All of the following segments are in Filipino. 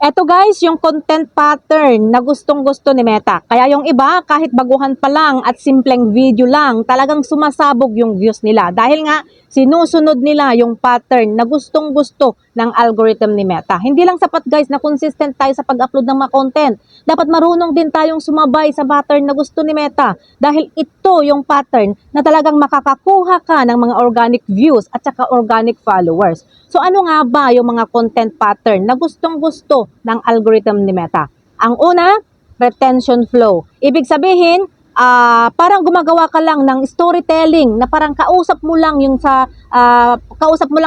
Eto guys, yung content pattern na gustong-gusto ni Meta. Kaya yung iba, kahit baguhan pa lang at simpleng video lang, talagang sumasabog yung views nila. Dahil nga, sinusunod nila yung pattern na gustong-gusto ng algorithm ni Meta. Hindi lang sapat guys na consistent tayo sa pag-upload ng mga content. Dapat marunong din tayong sumabay sa pattern na gusto ni Meta. Dahil ito yung pattern na talagang makakakuha ka ng mga organic views at saka organic followers. So ano nga ba yung mga content pattern na gustong-gusto ng algorithm ni Meta? Ang una, retention flow. Ibig sabihin, parang gumagawa ka lang ng storytelling na parang kausap mo lang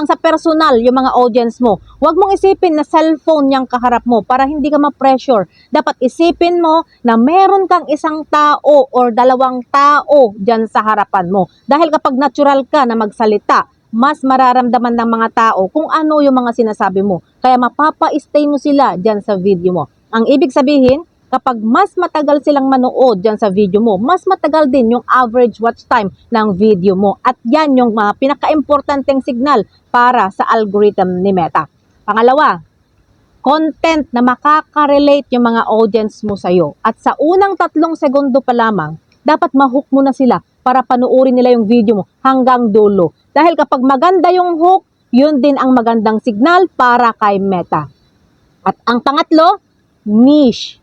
sa personal yung mga audience mo. Huwag mong isipin na cellphone yung kaharap mo para hindi ka ma-pressure. Dapat isipin mo na meron kang isang tao or dalawang tao dyan sa harapan mo. Dahil kapag natural ka na magsalita, mas mararamdaman ng mga tao kung ano yung mga sinasabi mo. Kaya mapapa-stay mo sila dyan sa video mo. Ang ibig sabihin, kapag mas matagal silang manood dyan sa video mo, mas matagal din yung average watch time ng video mo. At yan yung mga pinaka-importanteng signal para sa algorithm ni Meta. Pangalawa, content na makaka-relate yung mga audience mo sa'yo. At sa unang 3 segundo pa lamang, dapat ma-hook mo na sila para panuorin nila yung video mo hanggang dulo. Dahil kapag maganda yung hook, yun din ang magandang signal para kay Meta. At ang pangatlo, niche.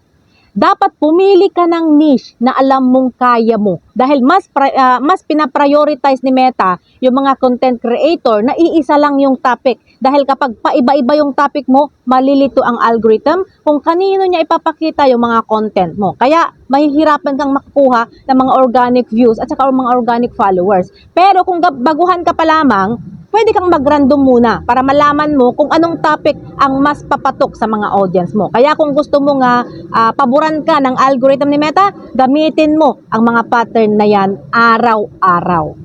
Dapat pumili ka ng niche na alam mong kaya mo. Dahil mas pinaprioritize ni Meta yung mga content creator na iisa lang yung topic. Dahil kapag paiba-iba yung topic mo, malilito ang algorithm kung kanino niya ipapakita yung mga content mo. Kaya mahihirapan kang makakuha ng mga organic views at saka mga organic followers. Pero kung baguhan ka pa lamang, pwede kang mag-random muna para malaman mo kung anong topic ang mas papatok sa mga audience mo. Kaya kung gusto mo nga paboran ka ng algorithm ni Meta, gamitin mo ang mga pattern na yan araw-araw.